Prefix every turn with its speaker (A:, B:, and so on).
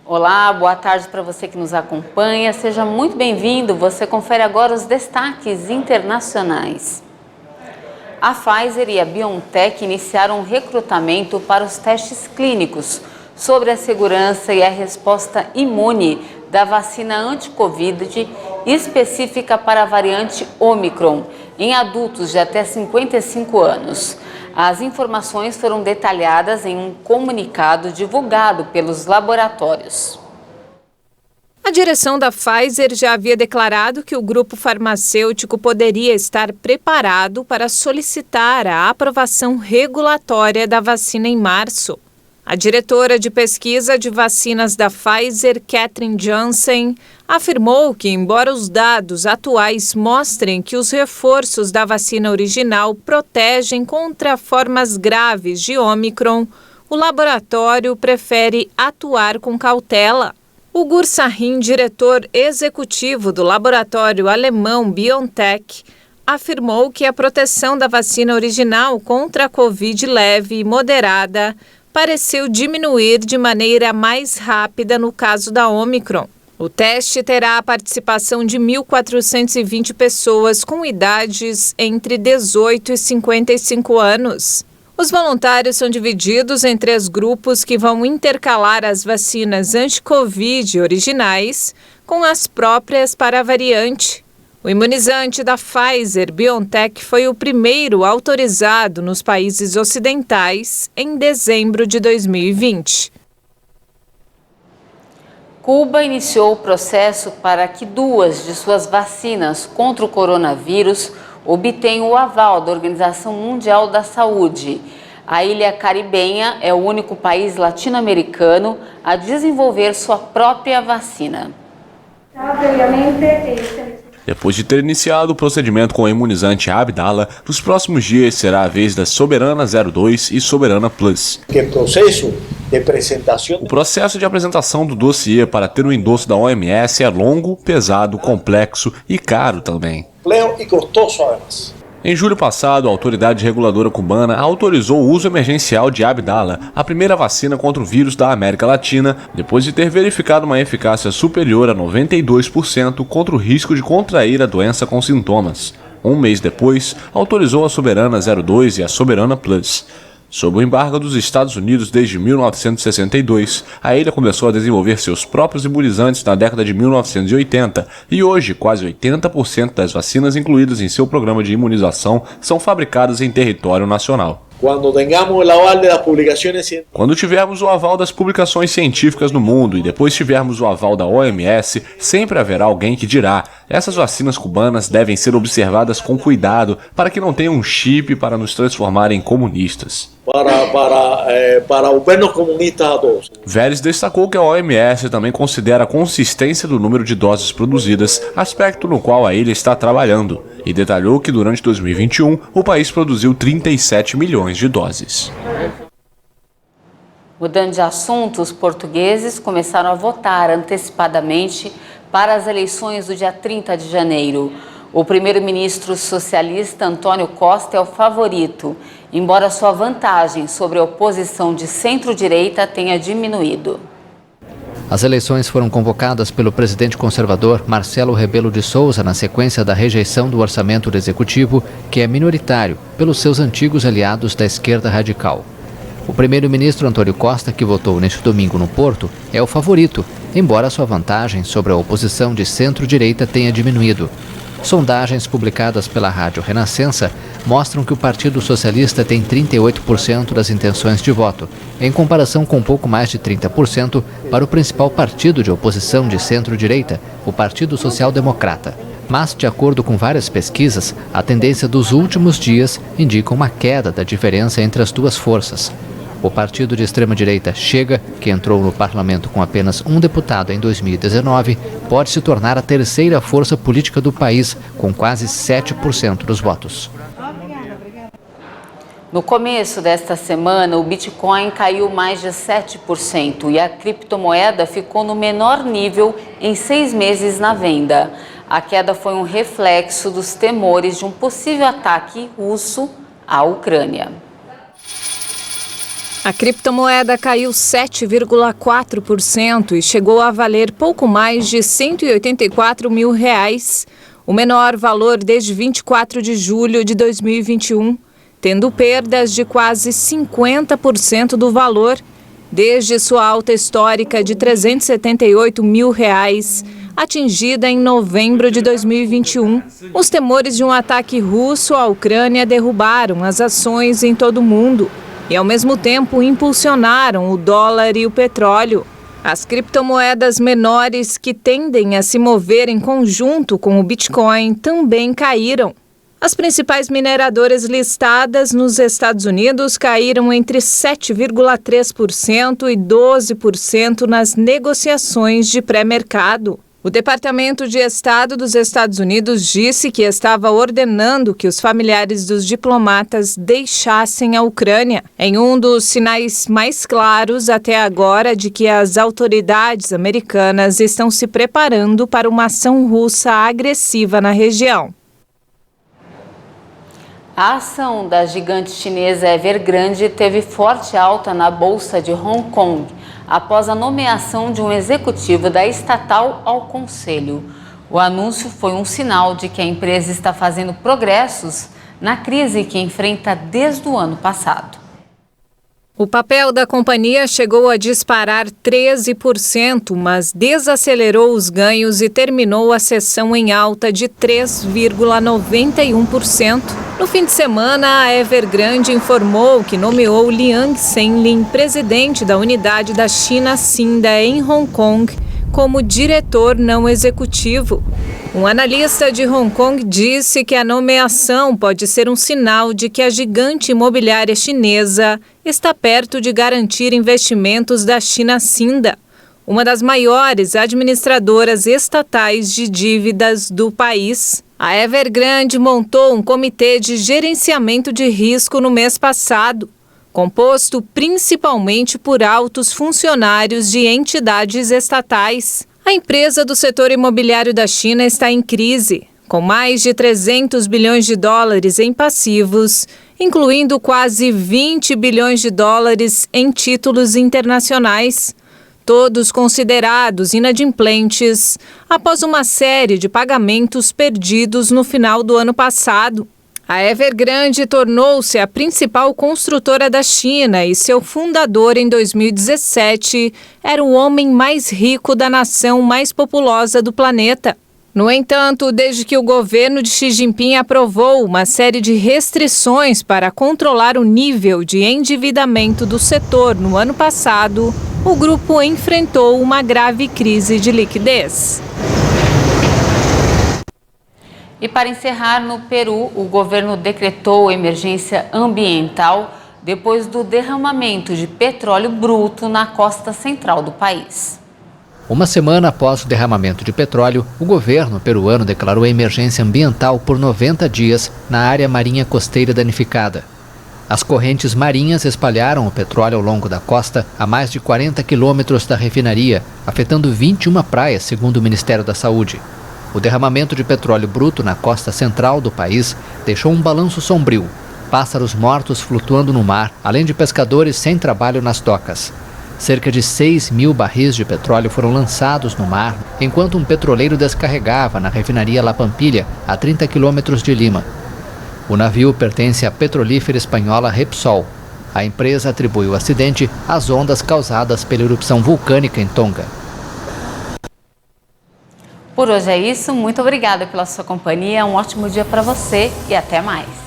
A: Olá, boa tarde para você que nos acompanha. Seja muito bem-vindo. Você confere agora os destaques internacionais. A Pfizer e a BioNTech iniciaram um recrutamento para os testes clínicos sobre a segurança e a resposta imune da vacina anti-Covid específica para a variante Omicron em adultos de até 55 anos. As informações foram detalhadas em um comunicado divulgado pelos laboratórios.
B: A direção da Pfizer já havia declarado que o grupo farmacêutico poderia estar preparado para solicitar a aprovação regulatória da vacina em março. A diretora de pesquisa de vacinas da Pfizer, Catherine Jansen, afirmou que, embora os dados atuais mostrem que os reforços da vacina original protegem contra formas graves de Omicron, o laboratório prefere atuar com cautela. O Gur Sahin, diretor executivo do laboratório alemão BioNTech, afirmou que a proteção da vacina original contra a Covid leve e moderada pareceu diminuir de maneira mais rápida no caso da Omicron. O teste terá a participação de 1.420 pessoas com idades entre 18 e 55 anos. Os voluntários são divididos em 3 grupos que vão intercalar as vacinas anti-Covid originais com as próprias para a variante. O imunizante da Pfizer-BioNTech foi o primeiro autorizado nos países ocidentais em dezembro de 2020.
A: Cuba iniciou o processo para que 2 de suas vacinas contra o coronavírus obtenham o aval da Organização Mundial da Saúde. A ilha caribenha é o único país latino-americano a desenvolver sua própria vacina.
C: Depois de ter iniciado o procedimento com o imunizante Abdala, nos próximos dias será a vez da Soberana 02 e Soberana Plus. O processo de apresentação do dossiê para ter o endosso da OMS é longo, pesado, complexo e caro também. Em julho passado, a autoridade reguladora cubana autorizou o uso emergencial de Abdala, a primeira vacina contra o vírus da América Latina, depois de ter verificado uma eficácia superior a 92% contra o risco de contrair a doença com sintomas. Um mês depois, autorizou a Soberana 02 e a Soberana Plus. Sob o embargo dos Estados Unidos desde 1962, a ilha começou a desenvolver seus próprios imunizantes na década de 1980 e hoje quase 80% das vacinas incluídas em seu programa de imunização são fabricadas em território nacional. Quando tivermos o aval das publicações científicas no mundo e depois tivermos o aval da OMS, sempre haverá alguém que dirá: essas vacinas cubanas devem ser observadas com cuidado para que não tenham um chip para nos transformar em comunistas. Para volvernos comunistas a todos. Vélez destacou que a OMS também considera a consistência do número de doses produzidas, aspecto no qual a ilha está trabalhando, e detalhou que durante 2021 o país produziu 37 milhões de doses.
A: Mudando de assunto, os portugueses começaram a votar antecipadamente para as eleições do dia 30 de janeiro. O primeiro-ministro socialista Antônio Costa é o favorito, embora sua vantagem sobre a oposição de centro-direita tenha diminuído.
D: As eleições foram convocadas pelo presidente conservador Marcelo Rebelo de Sousa na sequência da rejeição do orçamento do executivo, que é minoritário, pelos seus antigos aliados da esquerda radical. O primeiro-ministro Antônio Costa, que votou neste domingo no Porto, é o favorito, embora sua vantagem sobre a oposição de centro-direita tenha diminuído. Sondagens publicadas pela Rádio Renascença mostram que o Partido Socialista tem 38% das intenções de voto, em comparação com pouco mais de 30% para o principal partido de oposição de centro-direita, o Partido Social Democrata. Mas, de acordo com várias pesquisas, a tendência dos últimos dias indica uma queda da diferença entre as duas forças. O partido de extrema-direita Chega, que entrou no parlamento com apenas um deputado em 2019, pode se tornar a terceira força política do país, com quase 7% dos votos.
A: No começo desta semana, o Bitcoin caiu mais de 7% e a criptomoeda ficou no menor nível em 6 meses na venda. A queda foi um reflexo dos temores de um possível ataque russo à Ucrânia.
B: A criptomoeda caiu 7,4% e chegou a valer pouco mais de R$184 mil, o menor valor desde 24 de julho de 2021, tendo perdas de quase 50% do valor, desde sua alta histórica de R$378 mil, atingida em novembro de 2021. Os temores de um ataque russo à Ucrânia derrubaram as ações em todo o mundo e, ao mesmo tempo, impulsionaram o dólar e o petróleo. As criptomoedas menores, que tendem a se mover em conjunto com o Bitcoin, também caíram. As principais mineradoras listadas nos Estados Unidos caíram entre 7,3% e 12% nas negociações de pré-mercado. O Departamento de Estado dos Estados Unidos disse que estava ordenando que os familiares dos diplomatas deixassem a Ucrânia, em um dos sinais mais claros até agora de que as autoridades americanas estão se preparando para uma ação russa agressiva na região.
A: A ação da gigante chinesa Evergrande teve forte alta na Bolsa de Hong Kong, após a nomeação de um executivo da estatal ao conselho. O anúncio foi um sinal de que a empresa está fazendo progressos na crise que enfrenta desde o ano passado.
B: O papel da companhia chegou a disparar 13%, mas desacelerou os ganhos e terminou a sessão em alta de 3,91%. No fim de semana, a Evergrande informou que nomeou Liang Senlin, presidente da unidade da China Cinda em Hong Kong, como diretor não executivo. Um analista de Hong Kong disse que a nomeação pode ser um sinal de que a gigante imobiliária chinesa está perto de garantir investimentos da China Cinda, uma das maiores administradoras estatais de dívidas do país. A Evergrande montou um comitê de gerenciamento de risco no mês passado, composto principalmente por altos funcionários de entidades estatais. A empresa do setor imobiliário da China está em crise, com mais de 300 bilhões de dólares em passivos, incluindo quase 20 bilhões de dólares em títulos internacionais, todos considerados inadimplentes após uma série de pagamentos perdidos no final do ano passado. A Evergrande tornou-se a principal construtora da China e seu fundador, em 2017, era o homem mais rico da nação mais populosa do planeta. No entanto, desde que o governo de Xi Jinping aprovou uma série de restrições para controlar o nível de endividamento do setor no ano passado, o grupo enfrentou uma grave crise de liquidez.
A: E para encerrar, no Peru, o governo decretou emergência ambiental depois do derramamento de petróleo bruto na costa central do país.
D: Uma semana após o derramamento de petróleo, o governo peruano declarou emergência ambiental por 90 dias na área marinha costeira danificada. As correntes marinhas espalharam o petróleo ao longo da costa a mais de 40 quilômetros da refinaria, afetando 21 praias, segundo o Ministério da Saúde. O derramamento de petróleo bruto na costa central do país deixou um balanço sombrio, pássaros mortos flutuando no mar, além de pescadores sem trabalho nas docas. Cerca de 6 mil barris de petróleo foram lançados no mar, enquanto um petroleiro descarregava na refinaria La Pampilha, a 30 quilômetros de Lima. O navio pertence à petrolífera espanhola Repsol. A empresa atribui o acidente às ondas causadas pela erupção vulcânica em Tonga.
A: Por hoje é isso, muito obrigada pela sua companhia, um ótimo dia para você e até mais.